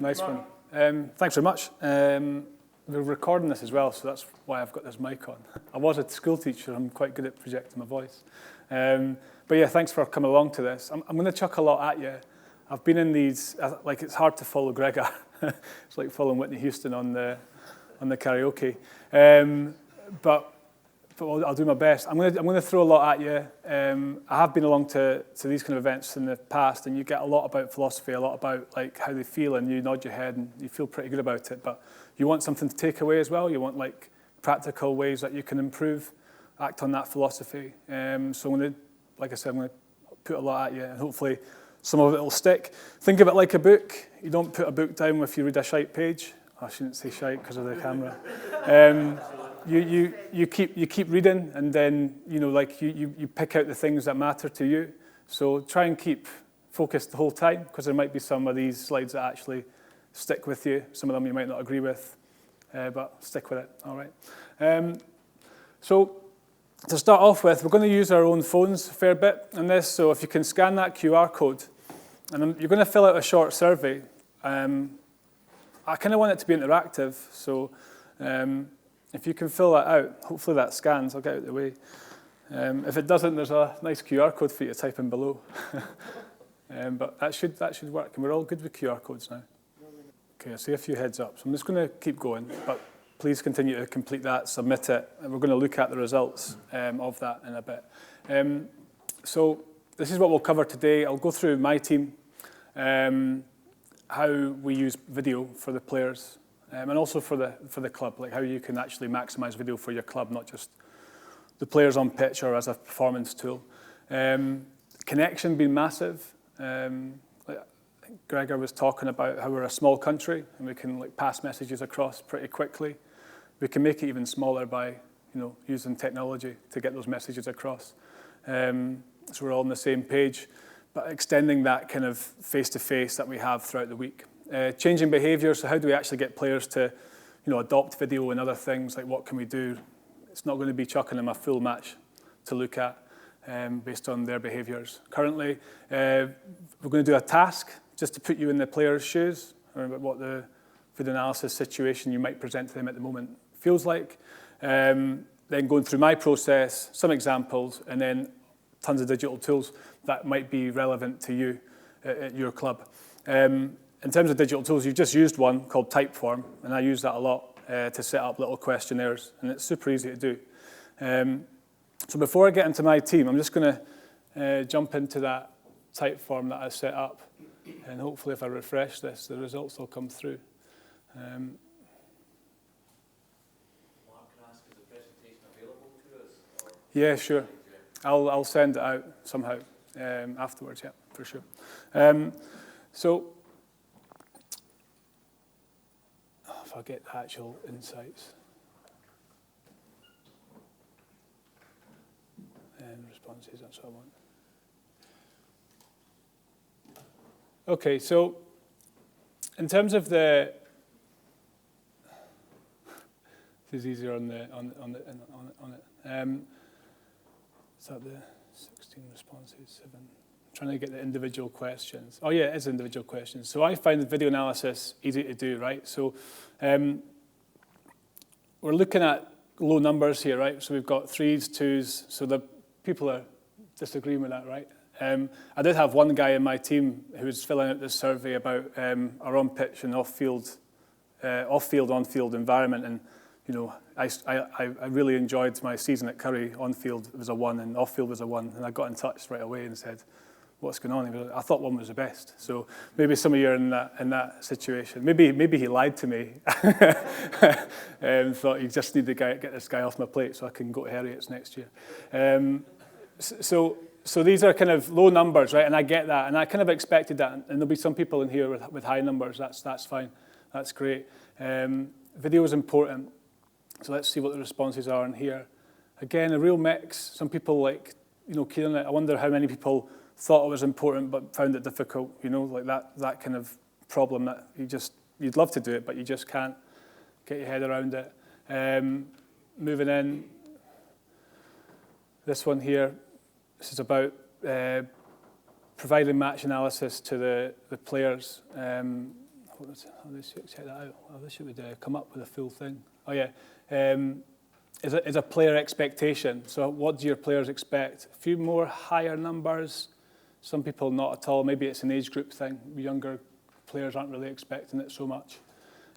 Nice one. Thanks very much. We're recording this as well, so that's why I've got this mic on. I was a school teacher. I'm quite good at projecting my voice. But yeah, thanks for coming along to this. I'm going to chuck a lot at you. I've been in these, like it's hard to follow Gregor. It's like following Whitney Houston on the karaoke. But I'll do my best. I'm going to throw a lot at you. I have been along to these kind of events in the past, and you get a lot about philosophy, a lot about like how they feel, and you nod your head and you feel pretty good about it. But you want something to take away as well. You want like practical ways that you can improve, act on that philosophy. So I'm going to, like I said, I'm going to put a lot at you, and hopefully some of it will stick. Think of it like a book. You don't put a book down if you read a shite page. I shouldn't say shite because of the camera. You keep reading, and then you pick out the things that matter to you. So try and keep focused the whole time, because there might be some of these slides that actually stick with you. Some of them you might not agree with, but stick with it. All right. So to start off with, we're going to use our own phones a fair bit in this. So if you can scan that QR code, and you're going to fill out a short survey. I kind of want it to be interactive, so if you can fill that out, hopefully that scans. I'll get out of the way. If it doesn't, there's a nice QR code for you to type in below. But that should work, and we're all good with QR codes now. Okay, I see a few heads up, so I'm just going to keep going, but please continue to complete that, submit it, and we're going to look at the results of that in a bit. So this is what we'll cover today. I'll go through my team, how we use video for the players, and also for the club, like how you can actually maximize video for your club, not just the players on pitch or as a performance tool. Connection being massive. Gregor was talking about how we're a small country and we can like pass messages across pretty quickly. We can make it even smaller by using technology to get those messages across. So we're all on the same page, but extending that kind of face-to-face that we have throughout the week. Changing behaviour, so how do we actually get players to adopt video and other things, like what can we do? It's not going to be chucking them a full match to look at based on their behaviours. Currently, we're going to do a task just to put you in the player's shoes, about what the video analysis situation you might present to them at the moment feels like. Then going through my process, some examples, and then tons of digital tools that might be relevant to you at your club. In terms of digital tools, you've just used one called Typeform, and I use that a lot to set up little questionnaires, and it's super easy to do. So before I get into my team, I'm just going to jump into that Typeform that I set up, and hopefully if I refresh this, the results will come through. Mark, can I ask, is the presentation available to us? Or? Yeah, sure. I'll send it out somehow afterwards, yeah, for sure. So if I get the actual insights and responses, that's what I want. Okay, so in terms of the, this is easier on it. Is that the 16 responses, 7? I'm trying to get the individual questions. Oh yeah, it is individual questions. So I find the video analysis easy to do, right? So we're looking at low numbers here, right? So we've got 3s, 2s, so the people are disagreeing with that, right? I did have one guy in my team who was filling out this survey about our on-pitch and off-field, on-field environment, and I really enjoyed my season at Curry. On-field was a 1 and off-field was a 1, and I got in touch right away and said, "What's going on?" He was like, "I thought 1 was the best." So maybe some of you are in that situation. Maybe he lied to me and thought, "You just need to get this guy off my plate so I can go to Harriet's next year." So these are kind of low numbers, right? And I get that, and I kind of expected that. And there'll be some people in here with high numbers. That's fine. That's great. Video is important. So let's see what the responses are in here. Again, a real mix. Some people keen on it. I wonder how many people thought it was important but found it difficult. Like that kind of problem that you'd love to do it, but you just can't get your head around it. Moving in, this one here. This is about providing match analysis to the players. How do I check that out? I wish it would come up with a full thing. Oh yeah, is a player expectation. So what do your players expect? A few more higher numbers. Some people not at all. Maybe it's an age group thing. Younger players aren't really expecting it so much.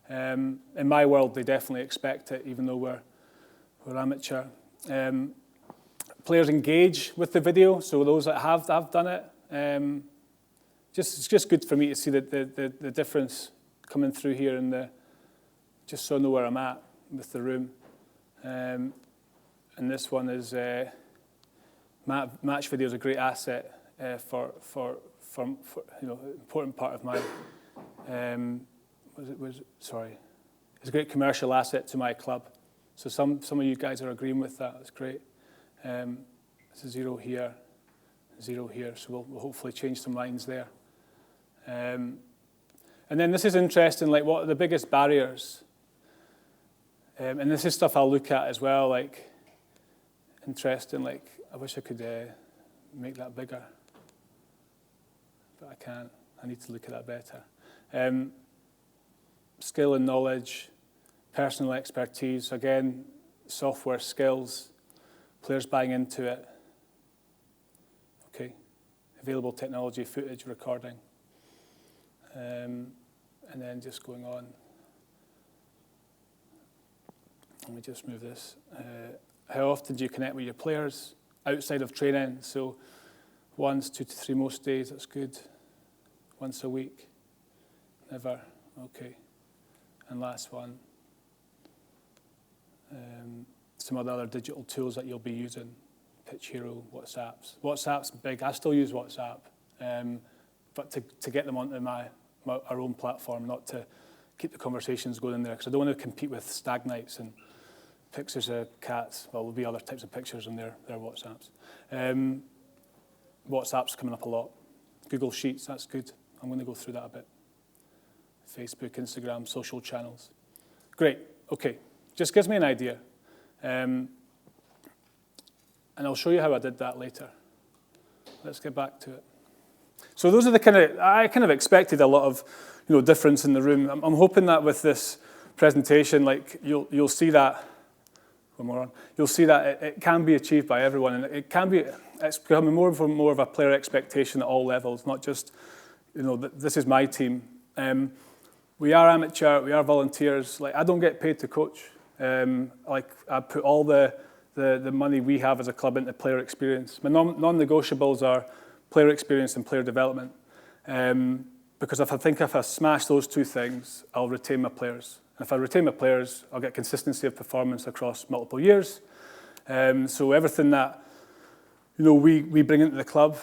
In my world, they definitely expect it, even though we're amateur. Players engage with the video. So those that have done it, it's just good for me to see the difference coming through here just so I know where I'm at with the room. And this one is match video is a great asset for important part of my it's a great commercial asset to my club. So some of you guys are agreeing with that. That's great. It's a 0 here, 0 here. So we'll hopefully change some lines there. And then this is interesting. Like, what are the biggest barriers? And this is stuff I'll look at as well. Like, interesting. Like, I wish I could make that bigger, but I can't. I need to look at that better. Skill and knowledge, personal expertise. Again, software skills, players buying into it. Okay, available technology, footage, recording. And then just going on. Let me just move this. How often do you connect with your players outside of training? So once, 2 to 3 most days, that's good. Once a week? Never? Okay. And last one. Some of the other digital tools that you'll be using. Pitch Hero, WhatsApps. WhatsApp's big. I still use WhatsApp. But to get them onto our own platform, not to keep the conversations going in there, because I don't want to compete with stag nights and pictures of cats. Well, there'll be other types of pictures in their WhatsApps. WhatsApp's coming up a lot. Google Sheets, that's good. I'm going to go through that a bit. Facebook, Instagram, social channels. Great, okay. Just gives me an idea. And I'll show you how I did that later. Let's get back to it. So those are I kind of expected a lot of, difference in the room. I'm hoping that with this presentation, like you'll see that, one more on, you'll see that it can be achieved by everyone, and it's becoming more of a player expectation at all levels, not just, this is my team. We are amateur, we are volunteers. Like, I don't get paid to coach. Like, I put all the money we have as a club into player experience. My non-negotiables are player experience and player development. Because if I smash those two things, I'll retain my players. And if I retain my players, I'll get consistency of performance across multiple years. So everything that we bring into the club,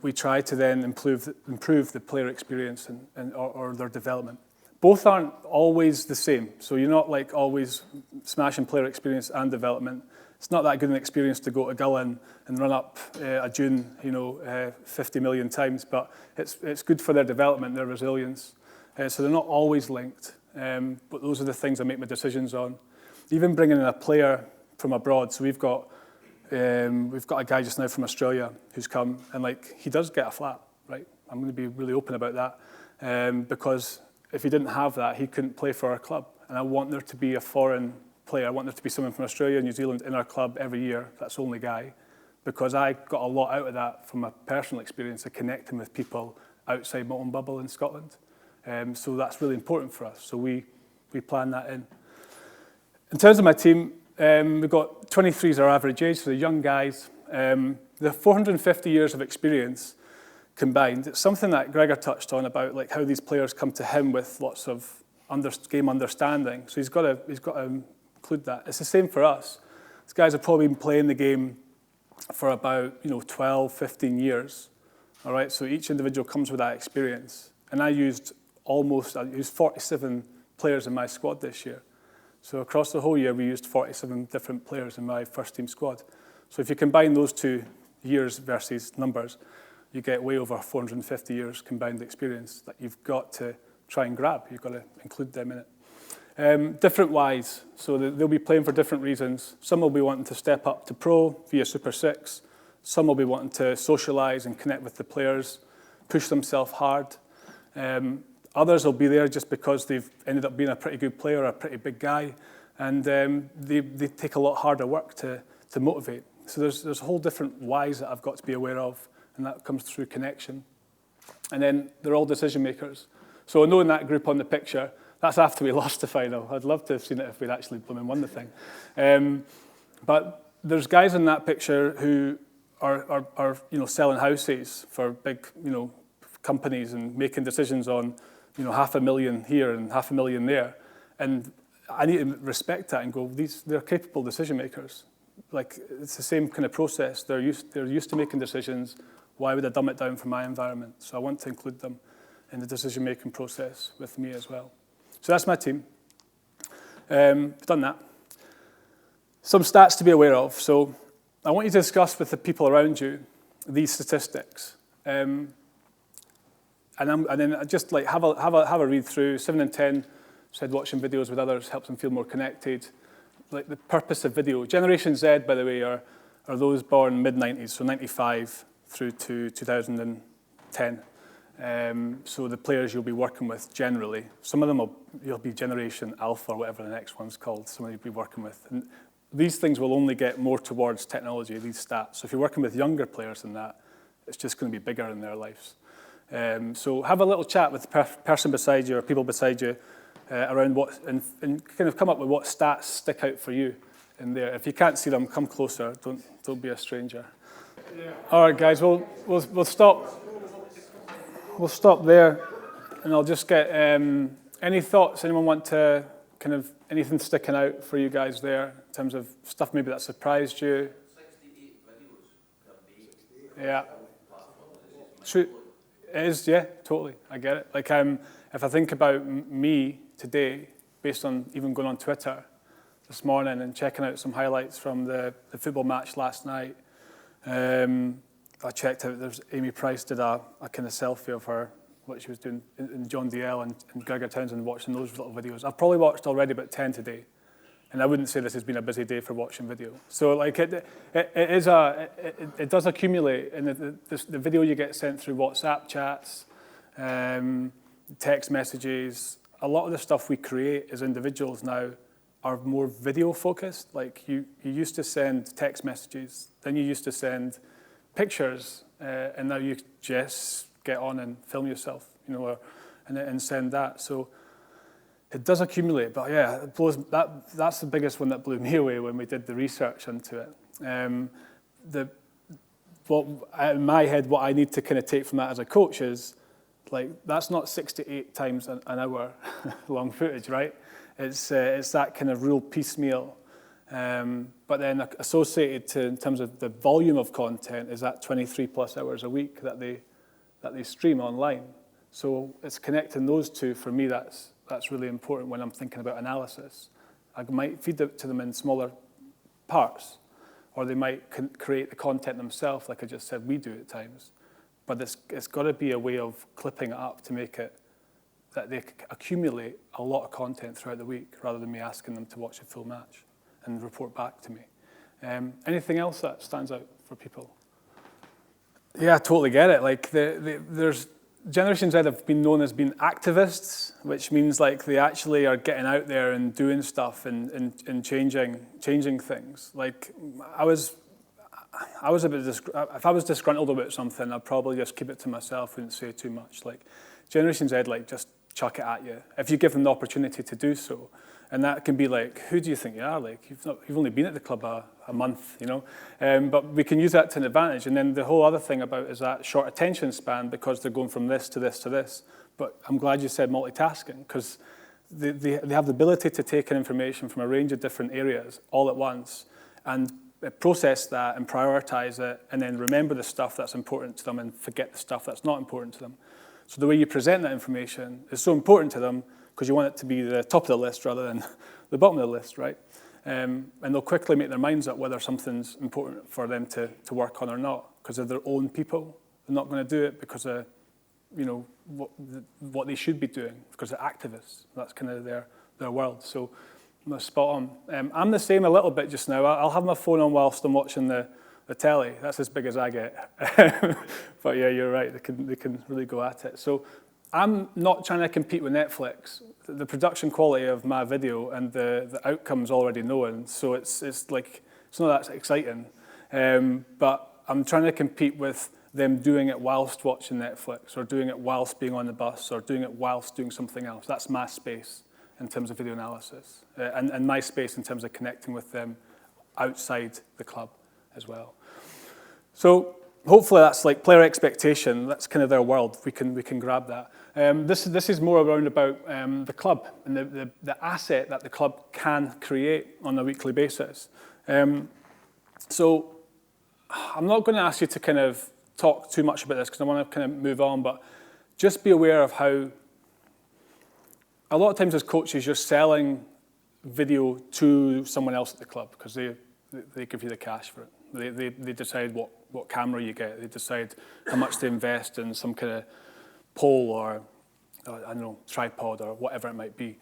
we try to then improve the player experience or their development. Both aren't always the same. So you're not like always smashing player experience and development. It's not that good an experience to go to Gullin and run up a dune, 50 million times, but it's good for their development, their resilience. So they're not always linked, but those are the things I make my decisions on. Even bringing in a player from abroad. So we've got a guy just now from Australia who's come, and like, he does get a flat, right? I'm going to be really open about that, because if he didn't have that, he couldn't play for our club. And I want there to be a foreign player. I want there to be someone from Australia, New Zealand in our club every year. That's the only guy, because I got a lot out of that from a personal experience of connecting with people outside my own bubble in Scotland. So that's really important for us. So we plan that in. In terms of my team, we've got 23 is our average age, so the young guys. The 450 years of experience combined. It's something that Gregor touched on about like how these players come to him with lots of game understanding. So he's got to include that. It's the same for us. These guys have probably been playing the game for about 12, 15 years. All right, so each individual comes with that experience. And I used 47 players in my squad this year. So across the whole year, we used 47 different players in my first team squad. So if you combine those 2 years versus numbers, you get way over 450 years combined experience that you've got to try and grab. You've got to include them in it. Different whys, so they'll be playing for different reasons. Some will be wanting to step up to pro via Super 6. Some will be wanting to socialise and connect with the players, push themselves hard. Others will be there just because they've ended up being a pretty good player or a pretty big guy, and they take a lot harder work to motivate. So there's a whole different whys that I've got to be aware of, and that comes through connection. And then they're all decision makers. So knowing that group on the picture, that's after we lost the final. I'd love to have seen it if we'd actually won the thing. But there's guys in that picture who are selling houses for big companies and making decisions on $500,000 here and $500,000 there, and I need to respect that and go, they're capable decision makers. Like, it's the same kind of process. They're used to making decisions. Why would I dumb it down for my environment? So I want to include them in the decision-making process with me as well. So that's my team. We've done that. Some stats to be aware of. So I want you to discuss with the people around you these statistics. And then just like have a read through. 7 in 10 said watching videos with others helps them feel more connected. Like the purpose of video. Generation Z, by the way, are those born mid-90s, so 95 through to 2010. So the players you'll be working with generally, some of them you'll be Generation Alpha or whatever the next one's called, someone you'll be working with. And these things will only get more towards technology, these stats. So if you're working with younger players than that, it's just going to be bigger in their lives. So have a little chat with the person beside you or people beside you around what, and kind of come up with what stats stick out for you in there. If you can't see them, come closer. Don't be a stranger. Yeah. All right, guys. We'll stop. We'll stop there, and I'll just get any thoughts. Anyone want to kind of anything sticking out for you guys there in terms of stuff maybe that surprised you? 68 videos per day. Yeah. True. It is, yeah, totally. I get it. Like, if I think about me today, based on even going on Twitter this morning and checking out some highlights from the football match last night, I checked out, there's Amy Price did a kind of selfie of her, what she was doing in John DL and Gregor Townsend, watching those little videos. I've probably watched already about 10 today. And I wouldn't say this has been a busy day for watching video. So like it does accumulate, and the video you get sent through WhatsApp chats, text messages, a lot of the stuff we create as individuals now are more video focused. Like you used to send text messages, then you used to send pictures, and now you just get on and film yourself, and send that. So it does accumulate, but yeah, that's the biggest one that blew me away when we did the research into it. In my head, what I need to kind of take from that as a coach is, like, that's not 68 times an hour long footage, right? It's that kind of real piecemeal. But then associated to, in terms of the volume of content, is that 23 plus hours a week that they stream online. So it's connecting those two. For me, that's really important when I'm thinking about analysis. I might feed it to them in smaller parts, or they might create the content themselves, like I just said we do at times. But it's got to be a way of clipping it up to make it that they accumulate a lot of content throughout the week, rather than me asking them to watch a full match and report back to me. Anything else that stands out for people? Yeah, I totally get it. Like there's Generation Z have been known as being activists, which means like they actually are getting out there and doing stuff and changing things. Like I was a bit if I was disgruntled about something, I'd probably just keep it to myself, wouldn't say too much. Like Generation Z, like just chuck it at you if you give them the opportunity to do so. And that can be like, who do you think you are? Like you've only been at the club a month, But we can use that to an advantage. And then the whole other thing about is that short attention span, because they're going from this to this to this. But I'm glad you said multitasking, because they have the ability to take in information from a range of different areas all at once and process that and prioritize it, and then remember the stuff that's important to them and forget the stuff that's not important to them. So the way you present that information is so important to them, because you want it to be the top of the list rather than the bottom of the list, right? And they'll quickly make their minds up whether something's important for them to work on or not, because they're their own people. They're not going to do it because of, what they should be doing, because they're activists. That's kind of their world. So that's spot on. I'm the same a little bit just now. I'll have my phone on whilst I'm watching the telly. That's as big as I get. But yeah, you're right. They can really go at it. So I'm not trying to compete with Netflix. The production quality of my video and the outcome's already known, so it's not that exciting. But I'm trying to compete with them doing it whilst watching Netflix, or doing it whilst being on the bus, or doing it whilst doing something else. That's my space in terms of video analysis, and my space in terms of connecting with them outside the club as well. So hopefully that's like player expectation. That's kind of their world. We can grab that. This is more around about the club and the asset that the club can create on a weekly basis. So I'm not going to ask you to kind of talk too much about this because I want to kind of move on, but just be aware of how a lot of times as coaches you're selling video to someone else at the club because they give you the cash for it. They decide what camera you get. They decide how much to invest in some kind of pole or I don't know, tripod or whatever it might be.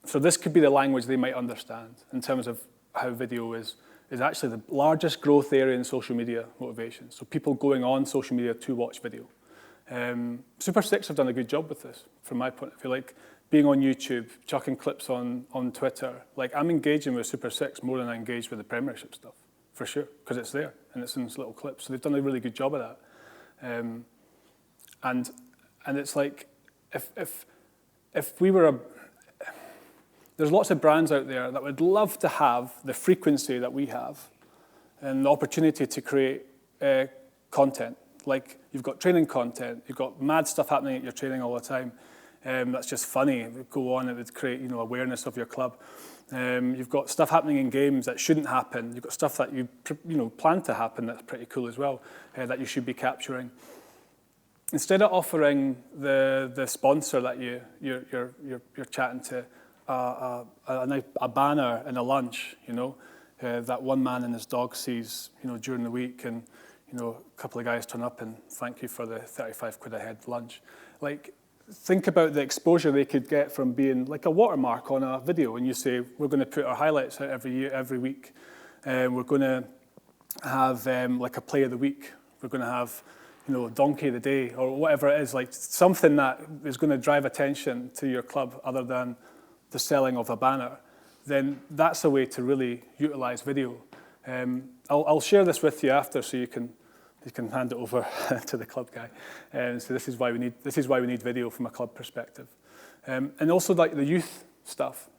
So this could be the language they might understand in terms of how video is actually the largest growth area in social media motivation. So people going on social media to watch video. Super 6 have done a good job with this from my point of view. Like being on YouTube, chucking clips on Twitter. Like I'm engaging with Super 6 more than I engage with the Premiership stuff, for sure, because it's there and it's in this little clip. So they've done a really good job of that. And it's like if we were there's lots of brands out there that would love to have the frequency that we have and the opportunity to create content. Like you've got training content, you've got mad stuff happening at your training all the time. That's just funny. It would go on, it would create awareness of your club. You've got stuff happening in games that shouldn't happen. You've got stuff that you plan to happen that's pretty cool as well, that you should be capturing. Instead of offering the sponsor that you're chatting to a banner in a lunch, that one man and his dog sees, during the week, and a couple of guys turn up and thank you for the 35 quid a head lunch. Like, think about the exposure they could get from being like a watermark on a video, and you say we're going to put our highlights out every week. We're going to have like a play of the week. We're going to have donkey of the day, or whatever it is, like something that is going to drive attention to your club other than the selling of a banner. Then that's a way to really utilize video. I'll share this with you after, so you can hand it over to the club guy. So this is why we need video from a club perspective, and also like the youth stuff.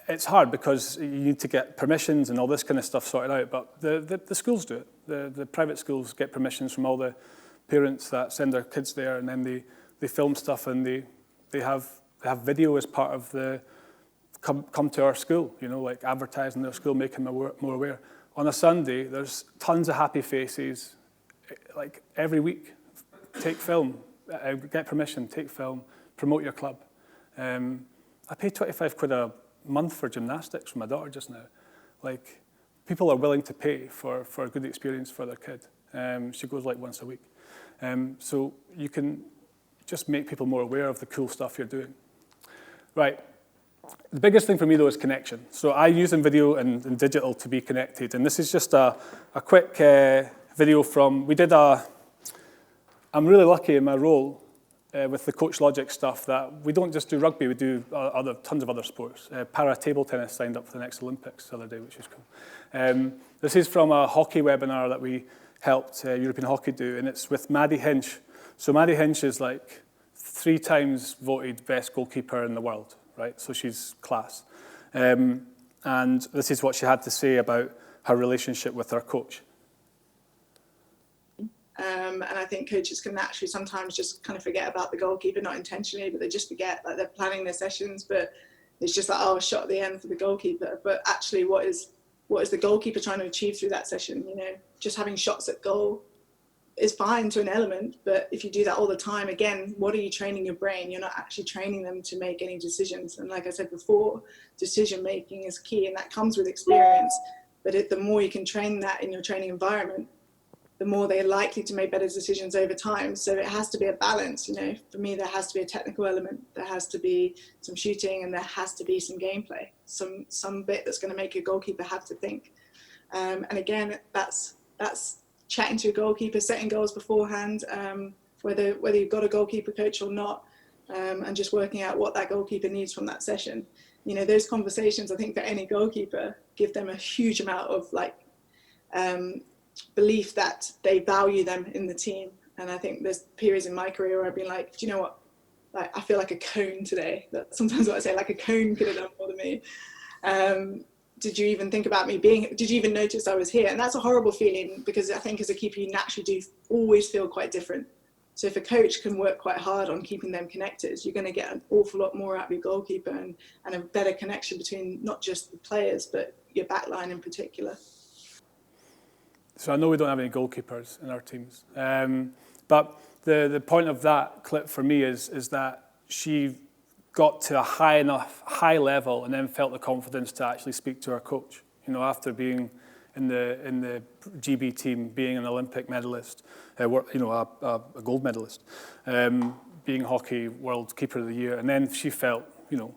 It's hard because you need to get permissions and all this kind of stuff sorted out, but the schools do it. The private schools get permissions from all the parents that send their kids there, and then they film stuff, and they have video as part of the come to our school, like advertising their school, making them more aware. On a Sunday, there's tons of happy faces, like every week. Take film, get permission, take film, promote your club. I pay 25 quid a month for gymnastics for my daughter just now. Like, people are willing to pay for a good experience for their kid. She goes like once a week. So you can just make people more aware of the cool stuff you're doing. Right. The biggest thing for me, though, is connection. So I use in video and digital to be connected. And this is just a quick video from, I'm really lucky in my role with the Coach Logic stuff that we don't just do rugby, we do tons of other sports. Para table tennis signed up for the next Olympics the other day, which is cool. This is from a hockey webinar that we helped European Hockey do, and it's with Maddie Hinch. So Maddie Hinch is like 3 times voted best goalkeeper in the world, right? So she's class. And this is what she had to say about her relationship with her coach. And I think coaches can naturally sometimes just kind of forget about the goalkeeper, not intentionally, but they just forget, like they're planning their sessions, but it's just like, a shot at the end for the goalkeeper. But actually, what is the goalkeeper trying to achieve through that session? Just having shots at goal is fine to an element, but if you do that all the time, again, what are you training your brain? You're not actually training them to make any decisions. And like I said before, decision making is key, and that comes with experience. But the more you can train that in your training environment, the more they're likely to make better decisions over time. So it has to be a balance. For me, there has to be a technical element, there has to be some shooting, and there has to be some gameplay, some bit that's going to make a goalkeeper have to think. And again, that's chatting to your goalkeeper, setting goals beforehand, whether you've got a goalkeeper coach or not, and just working out what that goalkeeper needs from that session. You know, those conversations, I think for any goalkeeper, give them a huge amount of like belief that they value them in the team. And I think there's periods in my career where I've been like, do you know what? Like, I feel like a cone today. That's sometimes what I say, like a cone could have done more than me. Did you even think about me did you even notice I was here? And that's a horrible feeling, because I think as a keeper, you naturally do always feel quite different. So if a coach can work quite hard on keeping them connected, you're going to get an awful lot more out of your goalkeeper, and a better connection between not just the players, but your backline in particular. So I know we don't have any goalkeepers in our teams, but the point of that clip for me is that she got to a high level and then felt the confidence to actually speak to her coach. You know, after being in the GB team, being an Olympic medalist, a gold medalist, being hockey world keeper of the year, and then she felt, you know,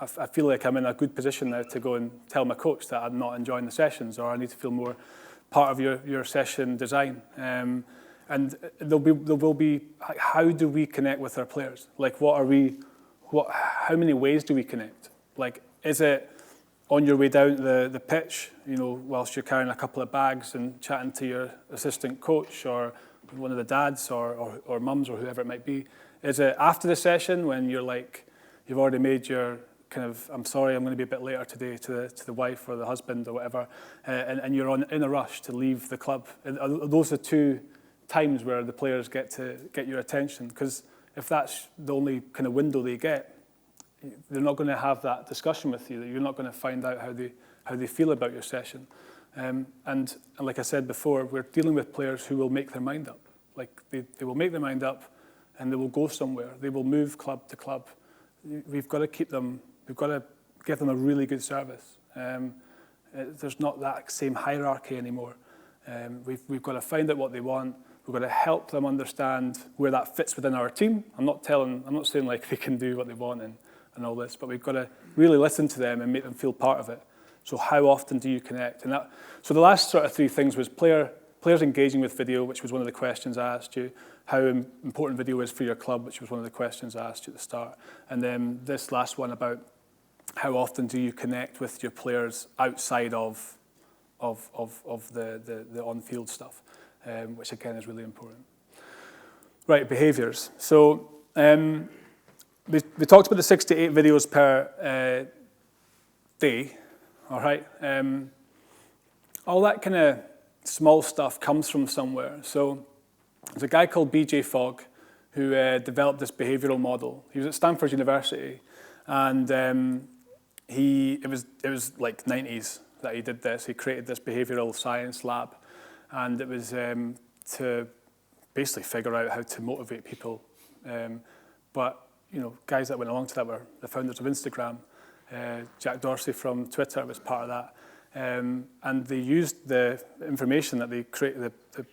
I feel like I'm in a good position now to go and tell my coach that I'm not enjoying the sessions, or I need to feel more part of your session design. And there will be how do we connect with our players? Like, how many ways do we connect? Like, is it on your way down the pitch, you know, whilst you're carrying a couple of bags and chatting to your assistant coach or one of the dads or mums or whoever it might be? Is it after the session when you're like, you've already made your kind of, I'm sorry, I'm going to be a bit later today to the wife or the husband or whatever, and you're in a rush to leave the club? And those are two times where the players get your attention, because if that's the only kind of window they get, they're not going to have that discussion with you. You're not going to find out how they feel about your session. And like I said before, we're dealing with players who will make their mind up. Like they will make their mind up, and they will go somewhere. They will move club to club. We've got to keep them. We've got to give them a really good service. There's not that same hierarchy anymore. We've got to find out what they want. We've got to help them understand where that fits within our team. I'm not saying like they can do what they want and all this, but we've got to really listen to them and make them feel part of it. So how often do you connect? So the last sort of three things was players engaging with video, which was one of the questions I asked you. How important video is for your club, which was one of the questions I asked you at the start. And then this last one about how often do you connect with your players outside of the on-field stuff, which again is really important. Right, behaviours. So we talked about the 6 to 8 videos per day, all right? All that kind of small stuff comes from somewhere. So there's a guy called BJ Fogg who developed this behavioural model. He was at Stanford University, and it was like 90s that he did this. He created this behavioural science lab, and it was to basically figure out how to motivate people. But you know, guys that went along to that were the founders of Instagram. Jack Dorsey from Twitter was part of that. And they used the information that they created,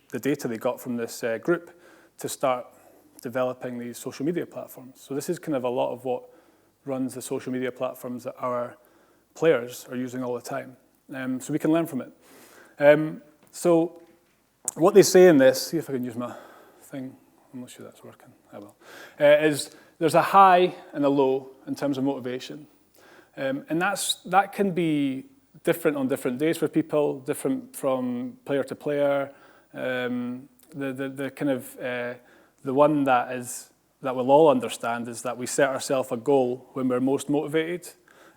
the data they got from this group, to start developing these social media platforms. So this is kind of a lot of what runs the social media platforms that our players are using all the time. So we can learn from it. So what they say in this, see if I can use my thing, I'm not sure that's working, I will, is there's a high and a low in terms of motivation. And that can be different on different days for people, different from player to player. The kind of the one that we'll all understand is that we set ourselves a goal when we're most motivated,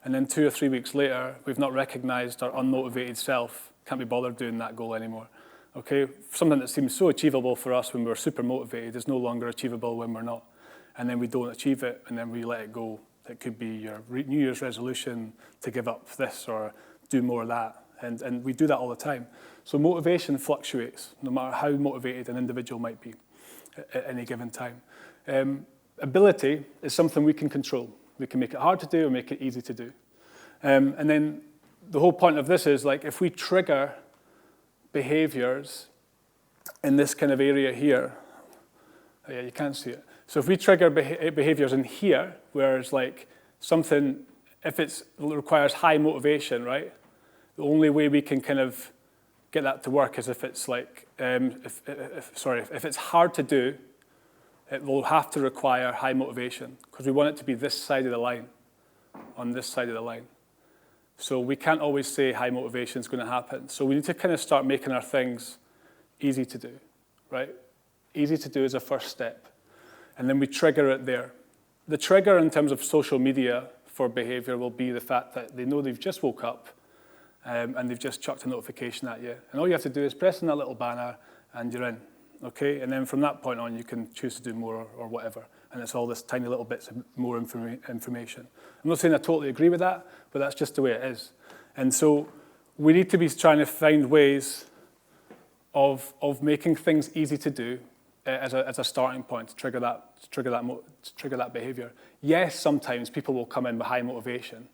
and then 2 or 3 weeks later, we've not recognized our unmotivated self, can't be bothered doing that goal anymore. Okay, something that seems so achievable for us when we're super motivated is no longer achievable when we're not. And then we don't achieve it, and then we let it go. It could be your New Year's resolution to give up this or do more of that. And we do that all the time. So motivation fluctuates, no matter how motivated an individual might be at any given time. Ability is something we can control. We can make it hard to do or make it easy to do. And then the whole point of this is, like, if we trigger behaviors in this kind of area here, yeah, you can't see it. So if we trigger behaviors in here, where it's like something, if it requires high motivation, right? The only way we can kind of get that to work is if it's like, if it's hard to do, it will have to require high motivation because we want it to be this side of the line, on this side of the line. So we can't always say high motivation is going to happen. So we need to kind of start making our things easy to do, right? Easy to do is a first step. And then we trigger it there. The trigger in terms of social media for behavior will be the fact that they know they've just woke up and they've just chucked a notification at you. And all you have to do is press on that little banner and you're in, okay? And then from that point on, you can choose to do more or whatever. And it's all this tiny little bits of more information. I'm not saying I totally agree with that, but that's just the way it is. And so we need to be trying to find ways of making things easy to do as a starting point to trigger that behavior. Yes, sometimes people will come in with high motivation,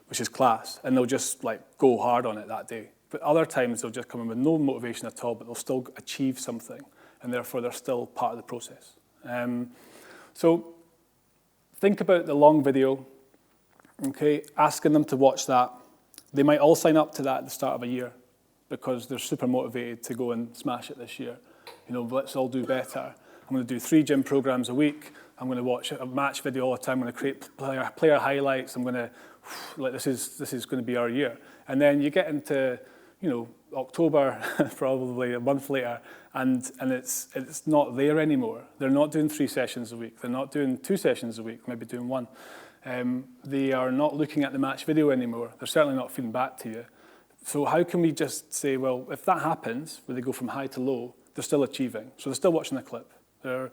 which is class, and they'll just like go hard on it that day. But other times they'll just come in with no motivation at all, but they'll still achieve something, and therefore they're still part of the process. So think about the long video, okay, asking them to watch that. They might all sign up to that at the start of a year because they're super motivated to go and smash it this year. You know, let's all do better. I'm going to do 3 gym programs a week. I'm going to watch a match video all the time. I'm going to create player highlights. I'm going to, like, this is going to be our year. And then you get into, you know, October, probably a month later, and it's not there anymore. They're not doing 3 sessions a week. They're not doing 2 sessions a week, maybe doing 1. They are not looking at the match video anymore. They're certainly not feeding back to you. So how can we just say, well, if that happens, where they go from high to low, they're still achieving. So they're still watching the clip. They're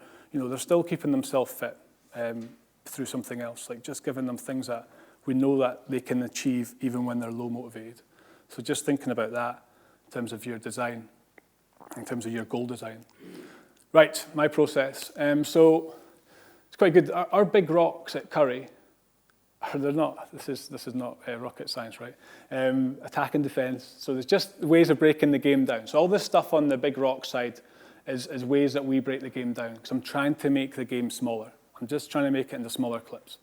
still keeping themselves fit through something else, like just giving them things that we know that they can achieve even when they're low motivated. So just thinking about that in terms of your design, in terms of your goal design. Right, my process. So it's quite good. Our big rocks at Curry, they're not, this is not rocket science, right? Attack and defense. So there's just ways of breaking the game down. So all this stuff on the big rock side is ways that we break the game down, because I'm trying to make the game smaller. I'm just trying to make it into smaller clips.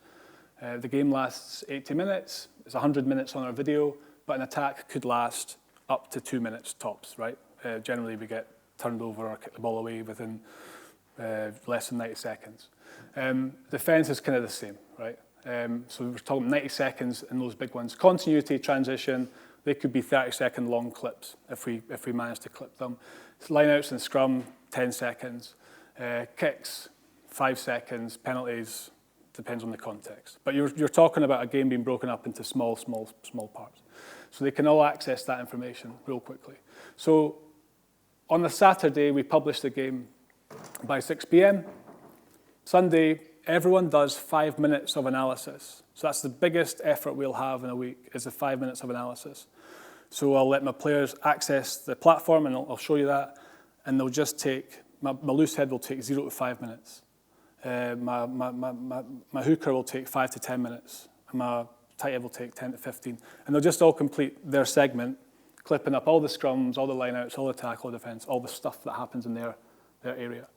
The game lasts 80 minutes. It's 100 minutes on our video, but an attack could last up to 2 minutes tops, right? Generally, we get turned over or kick the ball away within less than 90 seconds. Defense is kind of the same, right? So we're talking 90 seconds in those big ones. Continuity, transition, they could be 30-second long clips if we manage to clip them. Lineouts and scrum, 10 seconds. Kicks, 5 seconds. Penalties, depends on the context. But you're talking about a game being broken up into small parts. So they can all access that information real quickly. So on the Saturday, we publish the game by 6 p.m. Sunday, everyone does 5 minutes of analysis. So that's the biggest effort we'll have in a week, is the 5 minutes of analysis. So I'll let my players access the platform, and I'll show you that, and they'll just take, my loose head will take 0 to 5 minutes. My hooker will take 5 to 10 minutes, and my tight head will take 10 to 15. And they'll just all complete their segment, clipping up all the scrums, all the lineouts, all the tackle defense, all the stuff that happens in their area.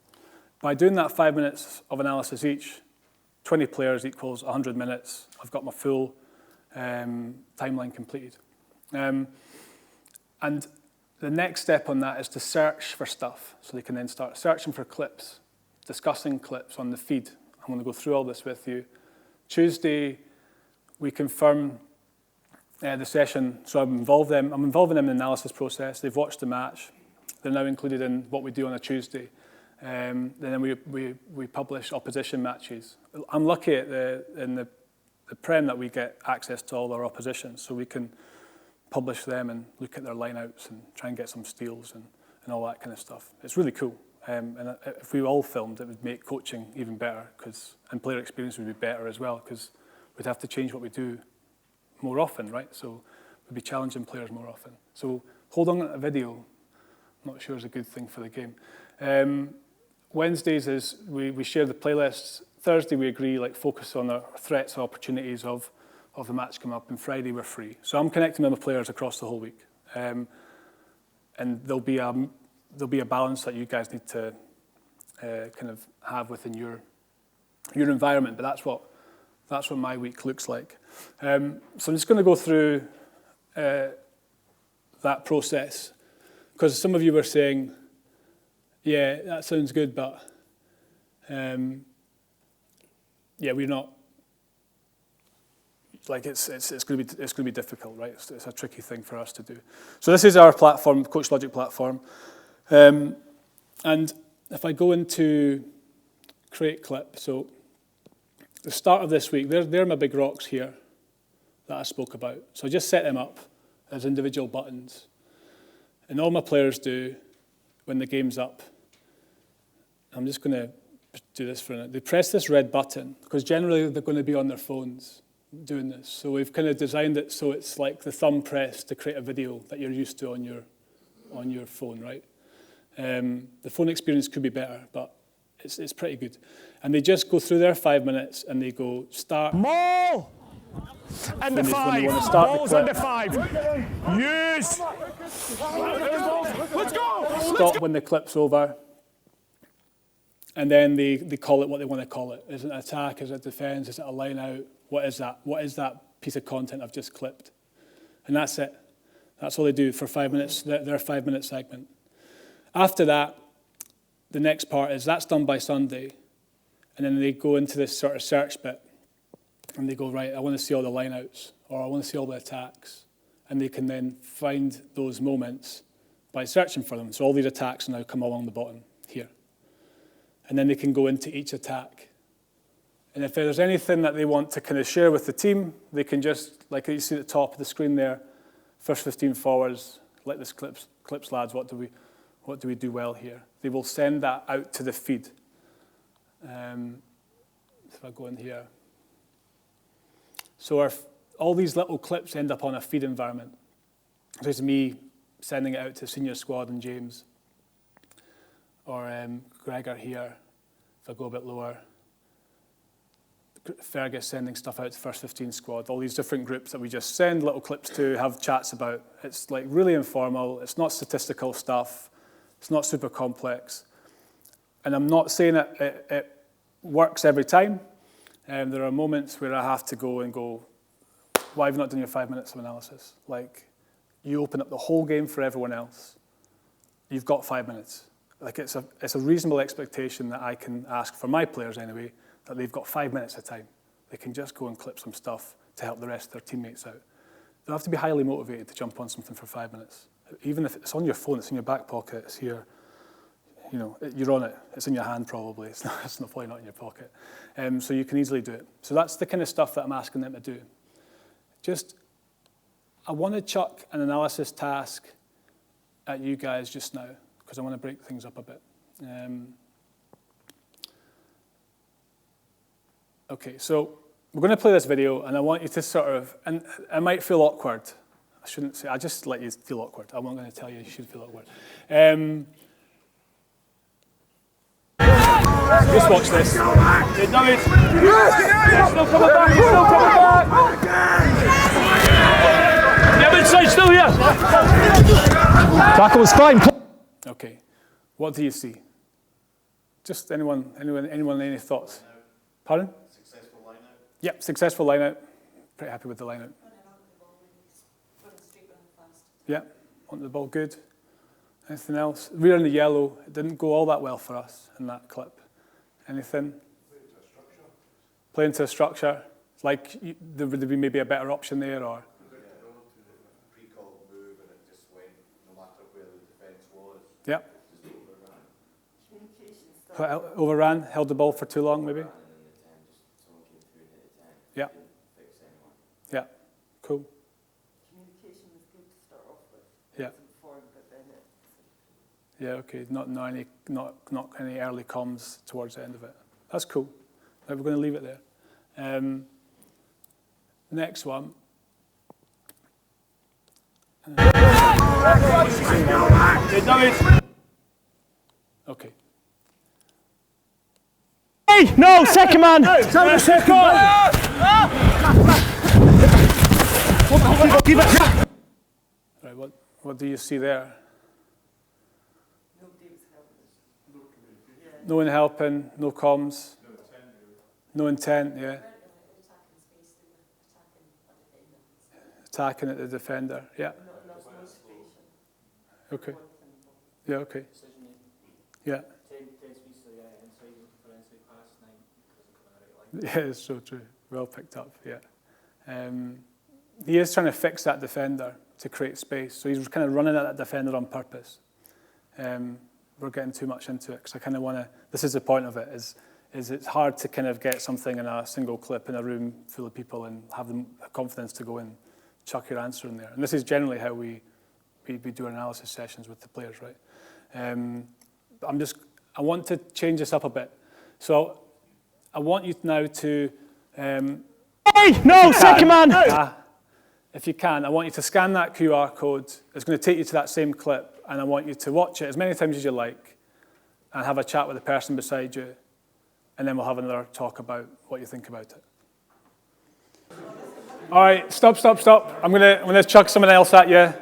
By doing that 5 minutes of analysis each, 20 players equals 100 minutes. I've got my full timeline completed. And the next step on that is to search for stuff. So they can then start searching for clips, discussing clips on the feed. I'm going to go through all this with you. Tuesday, we confirm the session. So I'm involving them in the analysis process. They've watched the match. They're now included in what we do on a Tuesday. And then we publish opposition matches. I'm lucky in the Prem that we get access to all our opposition, so we can publish them and look at their lineouts and try and get some steals and all that kind of stuff. It's really cool. And if we all filmed, it would make coaching even better, and player experience would be better as well, because we'd have to change what we do more often, right? So we'd be challenging players more often. So holding a video, I'm not sure is a good thing for the game. Wednesdays is we share the playlists. Thursday we agree, like, focus on our threats or opportunities of the match coming up, and Friday we're free. So I'm connecting with my players across the whole week. And there'll be a balance that you guys need to kind of have within your environment, but that's what my week looks like. So I'm just going to go through that process because some of you were saying, yeah, that sounds good, but yeah, we're not, like it's going to be difficult, right? It's a tricky thing for us to do. So this is our platform, Coach Logic platform. And if I go into create clip, so the start of this week, they're my big rocks here that I spoke about. So I just set them up as individual buttons. And all my players do when the game's up, I'm just going to do this for a minute. They press this red button, because generally they're going to be on their phones doing this. So we've kind of designed it so it's like the thumb press to create a video that you're used to on your phone, right? The phone experience could be better, but it's pretty good. And they just go through their 5 minutes and they go start. More! Under five. Balls under five. Use. Let's go. Stop when the clip's over. And then they call it what they want to call it. Is it an attack? Is it defense? Is it a line out? What is that? What is that piece of content I've just clipped? And that's it. That's all they do for 5 minutes, their 5-minute segment. After that, the next part is that's done by Sunday. And then they go into this sort of search bit. And they go, right, I want to see all the lineouts, or I want to see all the attacks. And they can then find those moments by searching for them. So all these attacks now come along the bottom here. And then they can go into each attack. And if there's anything that they want to kind of share with the team, they can just, like you see at the top of the screen there, first 15 forwards, let this clips lads, what do we do well here? They will send that out to the feed. If I go in here. So all these little clips end up on a feed environment. So it's me sending it out to senior squad and James. Or Gregor here, if I go a bit lower. Fergus sending stuff out to first 15 squad. All these different groups that we just send little clips to, have chats about. It's like really informal. It's not statistical stuff. It's not super complex. And I'm not saying it works every time. There are moments where I have to go, why have you not done your 5 minutes of analysis? Like, you open up the whole game for everyone else. You've got 5 minutes. Like, it's a reasonable expectation that I can ask for my players anyway, that they've got 5 minutes of time. They can just go and clip some stuff to help the rest of their teammates out. They have to be highly motivated to jump on something for 5 minutes. Even if it's on your phone, it's in your back pocket, it's here. You know, you're on it. It's in your hand probably. It's probably not in your pocket. So you can easily do it. So that's the kind of stuff that I'm asking them to do. I want to chuck an analysis task at you guys just now, because I want to break things up a bit. Okay, so we're going to play this video, and I want you to sort of, and it might feel awkward. I shouldn't say, I just let you feel awkward. I'm not going to tell you should feel awkward. Just watch this. Still coming back. Still coming back. Yeah, inside still here. Tackle was fine. Okay. What do you see? Just anyone, any thoughts? Pardon? Successful line-out. Yep, successful line-out. Pretty happy with the line-out. Yep, onto the ball, good. Anything else? We're in the yellow. It didn't go all that well for us in that clip. Anything? Play into a structure. Like, there would be maybe a better option there, or? Pre-called move and it just went, no matter where the defence was. Yep. Just overran. Overran, held the ball for too long, maybe? Yeah. Yeah, cool. Communication was good to start off with. Yeah. But then it... Yeah, okay. Not any early comms towards the end of it. That's cool. Right, we're going to leave it there. Next one. Okay. Hey, no, second man. Right, what do you see there? Nobody was helping us. No one helping, no comms. No intent, yeah. Attacking at the defender, yeah. Not enough motivation. Okay. One thing. Yeah, okay. Decision making. Yeah. 10 speeds to the inside looking for inside pass, 9 doesn't come in the right line. Yeah, it's so true. Well picked up, yeah. He is trying to fix that defender to create space. So he's kind of running at that defender on purpose. We're getting too much into it because I kind of want to, this is the point of it, is it's hard to kind of get something in a single clip in a room full of people and have the confidence to go and chuck your answer in there. And this is generally how we do our analysis sessions with the players, right? I want to change this up a bit. So I want you now to... Hey, no, second man! If you can, I want you to scan that QR code. It's going to take you to that same clip, and I want you to watch it as many times as you like and have a chat with the person beside you, and then we'll have another talk about what you think about it. All right, stop. I'm gonna chuck someone else at you.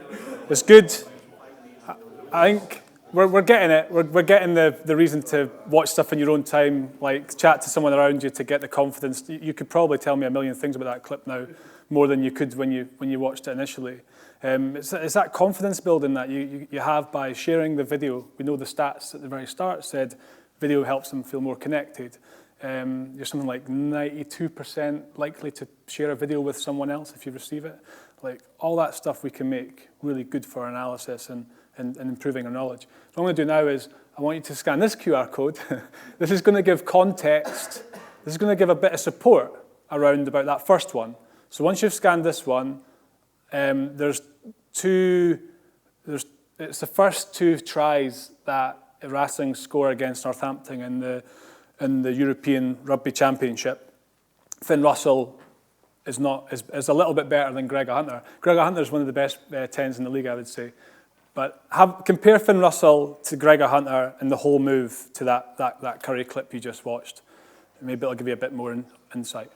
It's good. I think we're getting it. We're getting the reason to watch stuff in your own time, like chat to someone around you to get the confidence. You could probably tell me a million things about that clip now, more than you could when you watched it initially. It's that confidence building that you have by sharing the video. We know the stats at the very start said video helps them feel more connected. You're something like 92% likely to share a video with someone else if you receive it. Like all that stuff we can make really good for our analysis and improving our knowledge. What I'm going to do now is I want you to scan this QR code. This is going to give context. This is going to give a bit of support around about that first one. So once you've scanned this one, it's the first 2 tries that Racing score against Northampton in the European Rugby Championship. Finn Russell is a little bit better than Gregor Hunter. Gregor Hunter is one of the best 10s in the league, I would say. But compare Finn Russell to Gregor Hunter and the whole move to that Curry clip you just watched. Maybe it'll give you a bit more insight.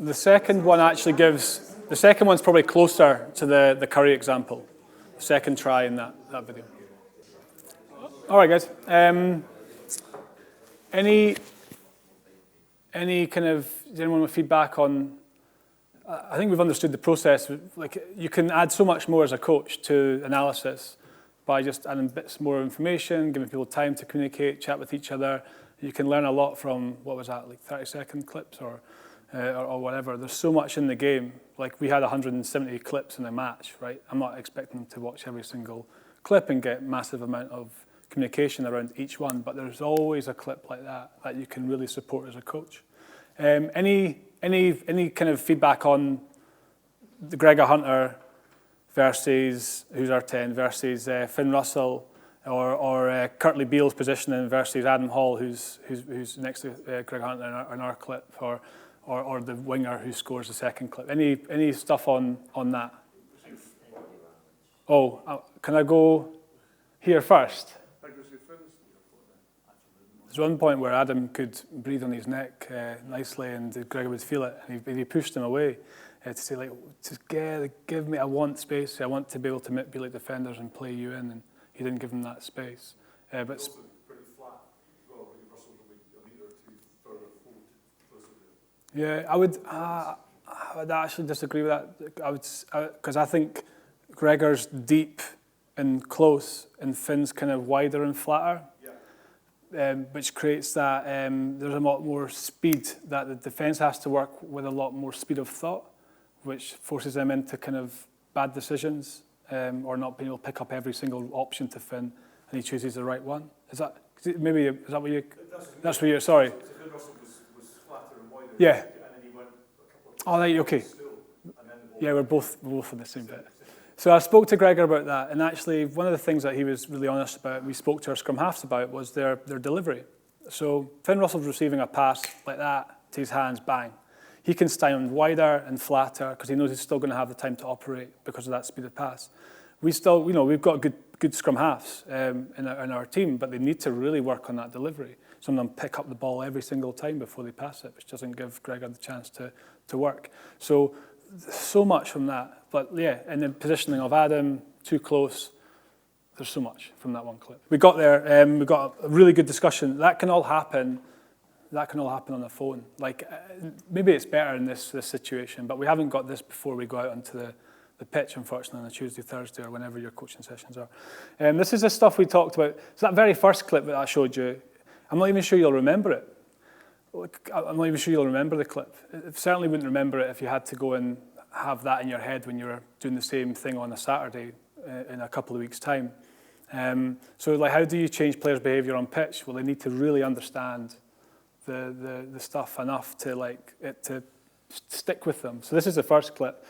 The second one's probably closer to the Curry example. The second try in that video. All right, guys. Any kind of, does anyone with feedback on, I think we've understood the process. Like you can add so much more as a coach to analysis by just adding bits more information, giving people time to communicate, chat with each other. You can learn a lot from, what was that, like 30-second clips or whatever. There's so much in the game. Like we had 170 clips in a match, right? I'm not expecting them to watch every single clip and get massive amount of communication around each one, but there's always a clip like that you can really support as a coach. Any kind of feedback on the Gregor Hunter versus who's our 10 versus Finn Russell or Curtly Beale's positioning versus Adam Hall, who's next to Gregor Hunter in our clip, or the winger who scores the second clip? Any stuff on that? Oh, can I go here first? There's one point where Adam could breathe on his neck nicely, and Gregor would feel it, and he pushed him away to say, like, give me, I want space, I want to be able to manipulate defenders and play you in, and he didn't give him that space. But pretty flat. Well, Russell will be a metre or 2 further forward. Yeah, I would actually disagree with that. Because I think Gregor's deep and close, and Finn's kind of wider and flatter. Which creates that there's a lot more speed, that the defence has to work with a lot more speed of thought, which forces them into kind of bad decisions or not being able to pick up every single option to Finn, and he chooses the right one. Is that what you? That's what you're. Sorry. Finn Russell was flatter and wider. Yeah. And then he went a couple of. Oh, right. Okay. Yeah, we're both in the same bit. So I spoke to Gregor about that, and actually one of the things that he was really honest about, we spoke to our scrum halves about, was their delivery. So Finn Russell's receiving a pass like that to his hands, bang. He can stand wider and flatter because he knows he's still going to have the time to operate because of that speed of pass. We've got good scrum halves in our team, but they need to really work on that delivery. Some of them pick up the ball every single time before they pass it, which doesn't give Gregor the chance to work. So much from that. But yeah, and the positioning of Adam, too close, there's so much from that one clip. We got there, we got a really good discussion. That can all happen on the phone. Like, maybe it's better in this situation, but we haven't got this before we go out onto the pitch, unfortunately, on a Tuesday, Thursday, or whenever your coaching sessions are. This is the stuff we talked about. So that very first clip that I showed you, I'm not even sure you'll remember it. I'm not even sure you'll remember the clip. I certainly wouldn't remember it if you had to go and have that in your head when you were doing the same thing on a Saturday in a couple of weeks' time. So like, how do you change players' behaviour on pitch? Well, they need to really understand the stuff enough to like it to stick with them. So this is the first clip.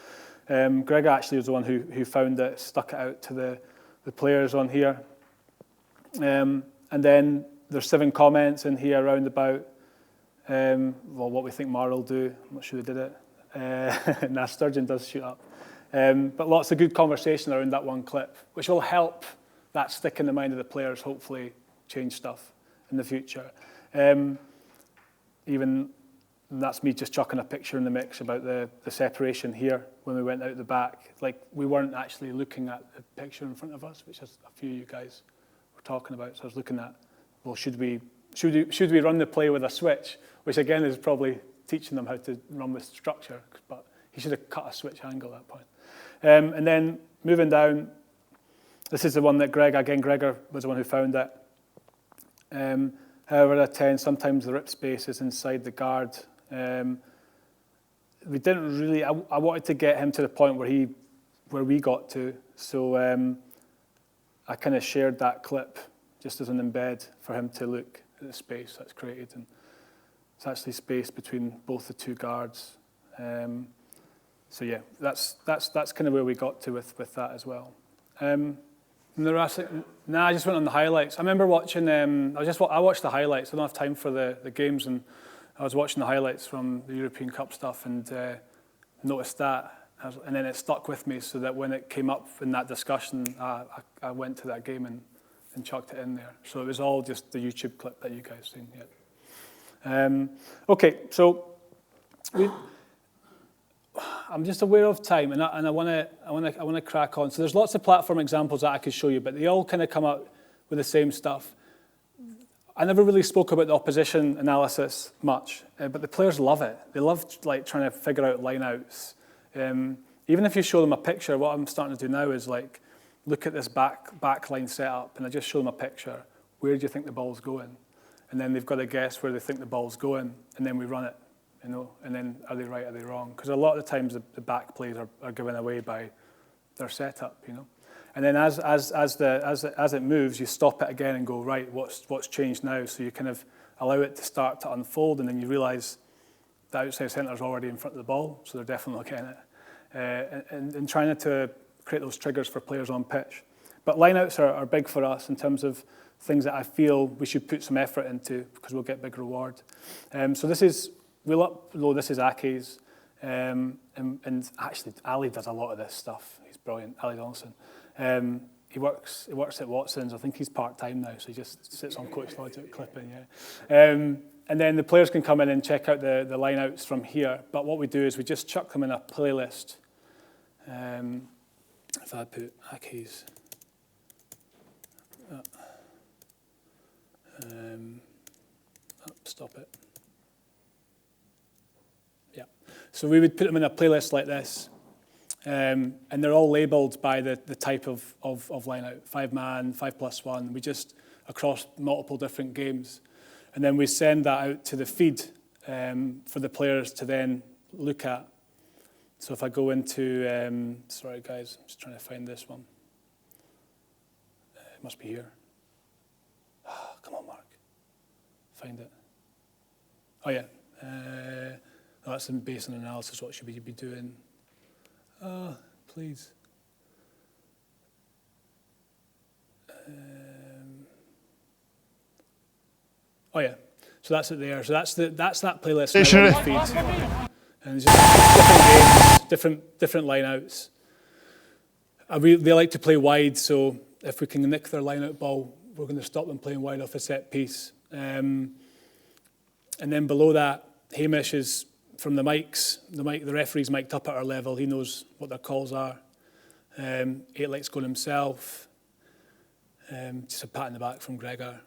Greg actually was the one who found it, stuck it out to the players on here. And then there's 7 comments in here around about well, what we think Mara will do. I'm not sure they did it. Nah, Sturgeon does shoot up. But lots of good conversation around that one clip, which will help that stick in the mind of the players, hopefully change stuff in the future. Even that's me just chucking a picture in the mix about the separation here when we went out the back. Like, we weren't actually looking at the picture in front of us, which is a few of you guys were talking about. So I was looking at, well, should we run the play with a switch, which again is probably teaching them how to run with structure, but he should have cut a switch angle at that point. And then moving down, this is the one that Gregor was the one who found it. However, at 10, sometimes the rip space is inside the guard. We didn't really, I wanted to get him to the point where we got to, so I kind of shared that clip just as an embed for him to look at the space that's created, and it's actually space between both the 2 guards. So yeah, that's kind of where we got to with that as well. And the rest, I just went on the highlights. I remember watching. I watched the highlights. I don't have time for the games, and I was watching the highlights from the European Cup stuff, and noticed that, and then it stuck with me. So that when it came up in that discussion, I went to that game and chucked it in there. So it was all just the YouTube clip that you guys seen. Yeah. Okay, so I'm just aware of time, and I want to crack on. So there's lots of platform examples that I could show you, but they all kind of come out with the same stuff. I never really spoke about the opposition analysis much, but the players love it. They love like trying to figure out line-outs. Even if you show them a picture, what I'm starting to do now is like look at this backline setup, and I just show them a picture. Where do you think the ball's going? And then they've got to guess where they think the ball's going, and then we run it. You know, and then are they right, are they wrong? Because a lot of the times the back plays are given away by their setup, you know. And then as it moves, you stop it again and go, right, what's changed now? So you kind of allow it to start to unfold, and then you realise the outside centre is already in front of the ball, so they're definitely not getting it. And trying to create those triggers for players on pitch. But line-outs are big for us in terms of things that I feel we should put some effort into because we'll get big reward. So this is. We'll upload, this is Ake's, and actually Ali does a lot of this stuff. He's brilliant, Ali Donaldson. He works at Watson's. I think he's part-time now, so he just sits on Coach Logic clipping, yeah. And then the players can come in and check out the line-outs from here, but what we do is we just chuck them in a playlist. If I put Ake's, stop it. So we would put them in a playlist like this, and they're all labelled by the type of line-out, 5-man, 5+1. We just, across multiple different games. And then we send that out to the feed for the players to then look at. So if I go into, sorry guys, I'm just trying to find this one. It must be here. Oh, come on, Mark. Find it. Oh, yeah. Oh, that's in based on analysis. What should we be doing? Please. Oh yeah. So that's it there. So that's that playlist now on the feed. And it's just different games, different line-outs. They like to play wide, so if we can nick their line-out ball, we're going to stop them playing wide off a set piece. And then below that, Hamish is from the mics. The referee's mic'd up at our level. He knows what their calls are. 8 likes going himself. Just a pat in the back from Gregor.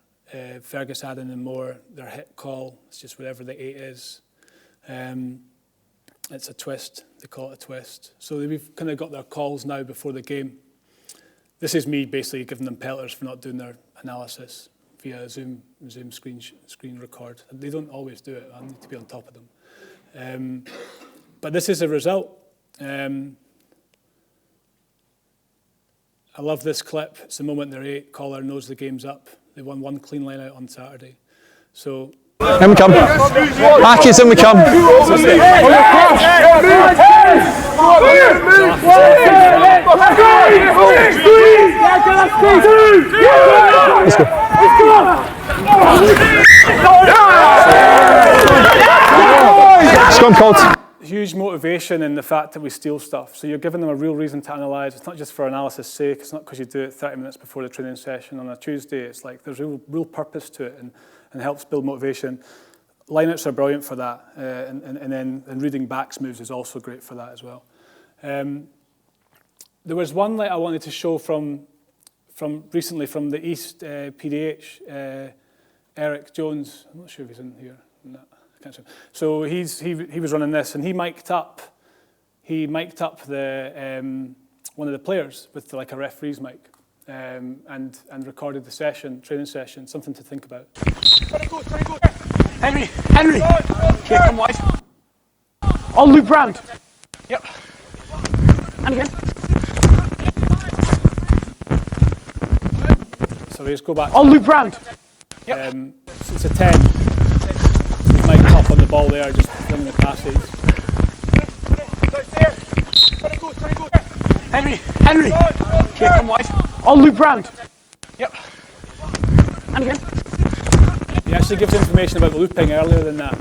Fergus, Adam and Moore, their hit call. It's just whatever the 8 is. It's a twist. They call it a twist. So we've kind of got their calls now before the game. This is me basically giving them pelters for not doing their analysis via Zoom screen record. They don't always do it. I need to be on top of them. But this is a result. I love this clip. It's the moment their 8 caller knows the game's up. They won 1 clean line out on Saturday. So In we come. Marcus, in we come. Let's go. Scrum called. Huge motivation in the fact that we steal stuff. So you're giving them a real reason to analyse. It's not just for analysis' sake. It's not because you do it 30 minutes before the training session on a Tuesday. It's like there's real purpose to it and helps build motivation. Lineouts are brilliant for that. And then reading backs moves is also great for that as well. There was one that I wanted to show from recently from the East PDH, Eric Jones. I'm not sure if he's in here. No. So he was running this, and he mic'd up the one of the players with like a referee's mic, and recorded the training session. Something to think about. Henry! Okay, come wide. I'll loop round. Yep. And again. So we just go back. I'll loop round. Yep. So it's a 10. He's mic'd up on the ball there, just running the passes. Henry! Okay, come wide. I'll loop round. Yep. And again. He actually gives information about looping earlier than that.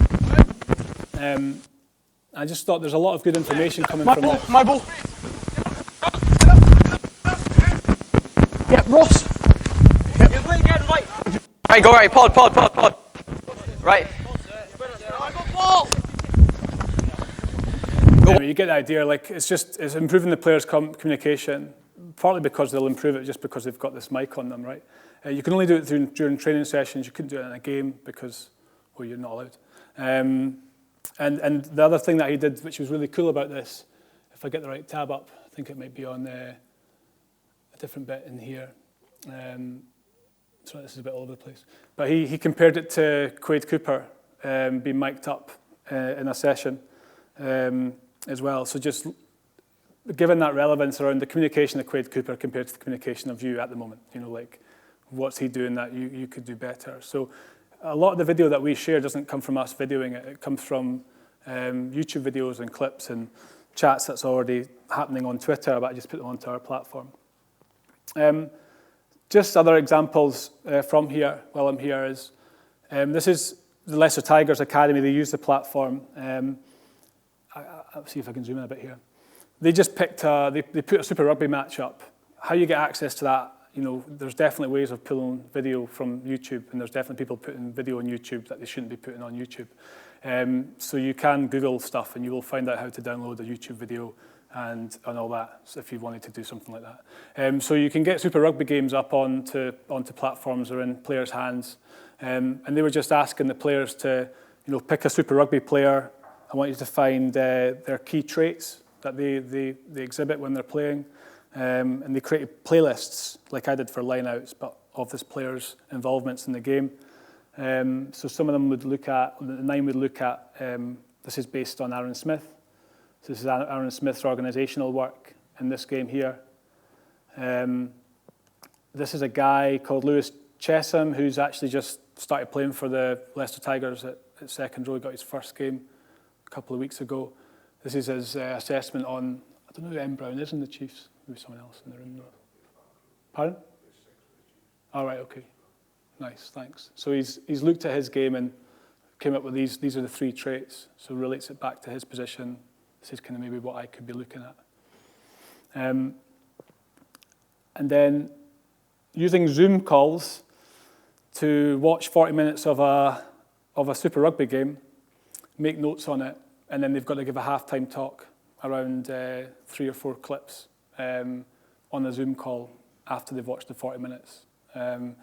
I just thought there's a lot of good information coming from this. My ball. Yeah, Ross. Yep. Right, go right. Pod. Right. You get the idea. Like it's improving the players' communication. Partly because they'll improve it just because they've got this mic on them, right? You can only do it during training sessions. You couldn't do it in a game because, well, you're not allowed. And the other thing that he did, which was really cool about this, if I get the right tab up, I think it might be on a different bit in here. Sorry, this is a bit all over the place. But he compared it to Quade Cooper being mic'd up in a session as well. So just given that relevance around the communication of Quade Cooper compared to the communication of you at the moment, like what's he doing that you could do better. So a lot of the video that we share doesn't come from us videoing it. It comes from YouTube videos and clips and chats that's already happening on Twitter, but I just put them onto our platform. Just other examples from here while I'm here is, this is the Leicester Tigers Academy. They use the platform. I'll see if I can zoom in a bit here. They just picked, they put a Super Rugby match up. How you get access to that, there's definitely ways of pulling video from YouTube, and there's definitely people putting video on YouTube that they shouldn't be putting on YouTube. So you can Google stuff, and you will find out how to download a YouTube video and all that, so if you wanted to do something like that. So you can get Super Rugby games up onto platforms or in players' hands. And they were just asking the players to, pick a Super Rugby player. I want you to find their key traits that they exhibit when they're playing. And they created playlists, like I did for lineouts, but of this player's involvements in the game. So some of them would look at, the 9 would look at, this is based on Aaron Smith. So this is Aaron Smith's organisational work in this game here. This is a guy called Lewis Chesham, who's actually just started playing for the Leicester Tigers at second row. He got his first game a couple of weeks ago. This is his assessment on, I don't know who M. Brown is in the Chiefs. Maybe someone else in the room. Pardon? All right, okay. Nice, thanks. So he's looked at his game and came up with these are the 3 traits. So relates it back to his position. This is kind of maybe what I could be looking at. And then using Zoom calls to watch 40 minutes of a Super Rugby game, make notes on it, and then they've got to give a halftime talk around 3 or 4 clips on a Zoom call after they've watched the 40 minutes. So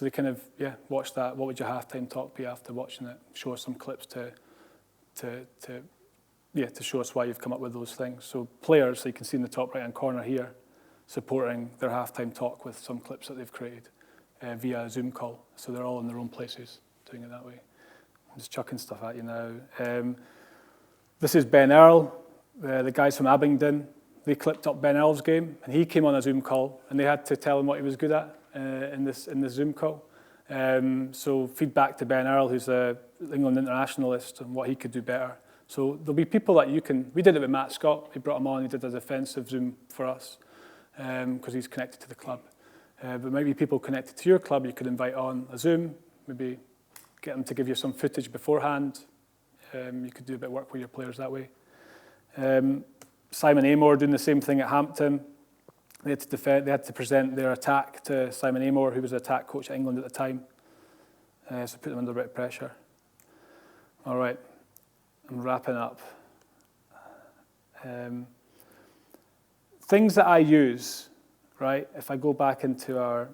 they kind of, watch that. What would your halftime talk be after watching it? Show us some clips to yeah, to show us why you've come up with those things. So players, so you can see in the top right-hand corner here, supporting their halftime talk with some clips that they've created via a Zoom call. So they're all in their own places doing it that way. I'm just chucking stuff at you now. This is Ben Earl, the guys from Abingdon. They clipped up Ben Earl's game, and he came on a Zoom call, and they had to tell him what he was good at in this Zoom call. So feedback to Ben Earl, who's an England internationalist, and what he could do better. So there'll be people that you can. We did it with Matt Scott. We brought him on. He did a defensive Zoom for us because he's connected to the club. But maybe people connected to your club, you could invite on a Zoom. Maybe get them to give you some footage beforehand. You could do a bit of work with your players that way. Simon Amor doing the same thing at Hampton. They had to defend. They had to present their attack to Simon Amor, who was the attack coach at England at the time. So put them under a bit of pressure. All right, I'm wrapping up. Things that I use, right? If I go back into our,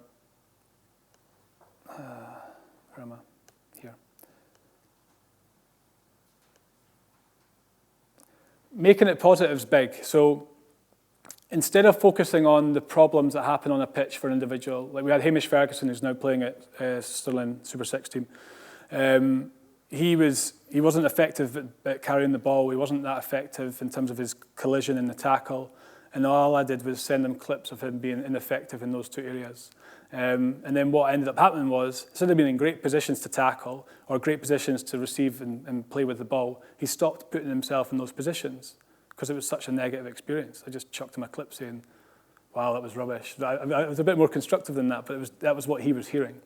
where am I? Here. Making it positive is big. So instead of focusing on the problems that happen on a pitch for an individual, like we had Hamish Ferguson, who's now playing at Stirling Super 6 team. He wasn't effective at carrying the ball. He wasn't that effective in terms of his collision in the tackle. And all I did was send them clips of him being ineffective in those two areas. And then what ended up happening was, instead of being in great positions to tackle or great positions to receive and play with the ball, he stopped putting himself in those positions because it was such a negative experience. I just chucked him a clip saying, wow, that was rubbish. I was a bit more constructive than that, but that was what he was hearing.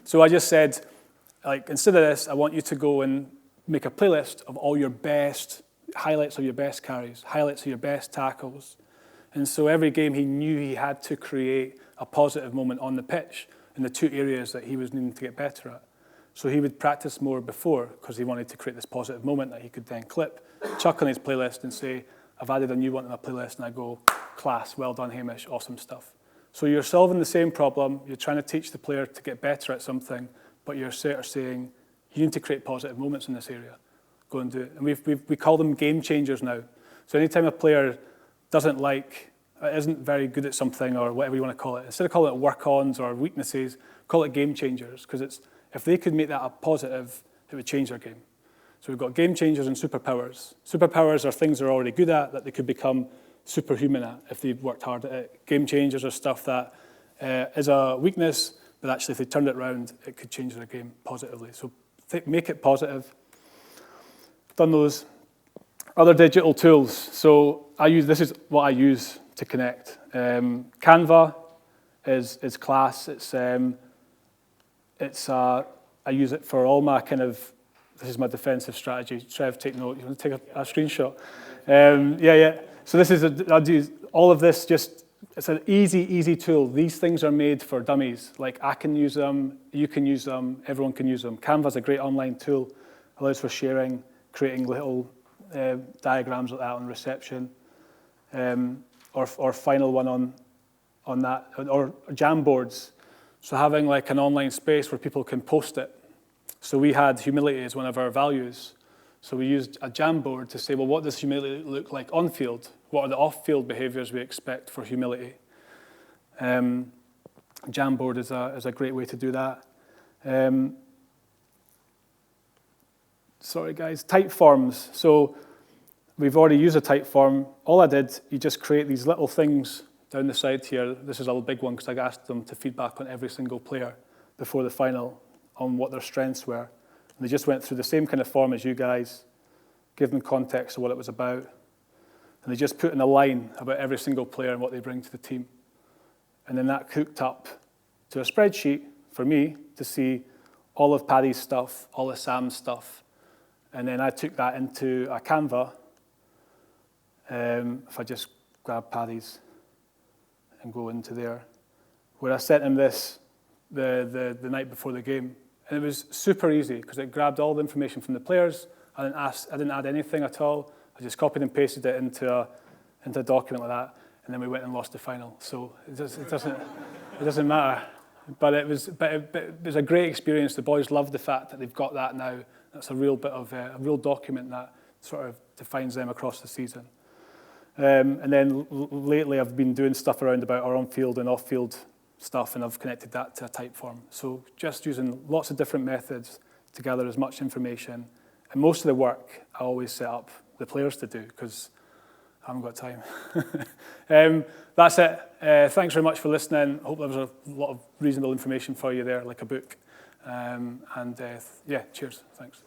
So I just said, like, instead of this, I want you to go and make a playlist of all your best, highlights of your best carries, highlights of your best tackles. And so every game he knew he had to create a positive moment on the pitch in the two areas that he was needing to get better at. So he would practice more before because he wanted to create this positive moment that he could then clip, chuck on his playlist and say, I've added a new one to my playlist, and I go, class, well done, Hamish, awesome stuff. So you're solving the same problem, you're trying to teach the player to get better at something, but you're sort of saying, you need to create positive moments in this area. Go and do it. And we call them game changers now. So anytime a player isn't very good at something or whatever you want to call it, instead of calling it work-ons or weaknesses, call it game changers, because if they could make that a positive, it would change their game. So we've got game changers and superpowers. Superpowers are things they're already good at that they could become superhuman at if they worked hard at it. Game changers are stuff that is a weakness, but actually if they turned it around, it could change their game positively. So make it positive. Done those. Other digital tools. So this is what I use to connect. Canva is class. I use it for all my this is my defensive strategy. Trev, take note. You want to take a screenshot? Yeah. So I do all of this it's an easy tool. These things are made for dummies. Like I can use them, you can use them, everyone can use them. Canva's a great online tool. Allows for sharing, creating little diagrams like that on reception. Or final one on that, or Jamboards. So having like an online space where people can post it. So we had humility as one of our values. So we used a Jamboard to say, well, what does humility look like on field? What are the off-field behaviours we expect for humility? Jamboard is a great way to do that. Sorry guys, type forms. So we've already used a type form. All I did, you just create these little things down the side here. This is a big one because I asked them to feedback on every single player before the final on what their strengths were. And they just went through the same kind of form as you guys, give them context of what it was about. And they just put in a line about every single player and what they bring to the team. And then that hooked up to a spreadsheet for me to see all of Paddy's stuff, all of Sam's stuff. And then I took that into a Canva. If I just grab Paddy's and go into there, where I sent him this the night before the game. And it was super easy because it grabbed all the information from the players. I didn't add anything at all. I just copied and pasted it into a document like that, and then we went and lost the final. So it doesn't matter. But it was a great experience. The boys loved the fact that they've got that now. That's a real bit of a real document that sort of defines them across the season. And then lately I've been doing stuff around about our on-field and off-field stuff, and I've connected that to a type form. So just using lots of different methods to gather as much information. And most of the work I always set up the players to do because I haven't got time. That's it. Thanks very much for listening. I hope there was a lot of reasonable information for you there, like a book. Yeah, cheers. Thanks.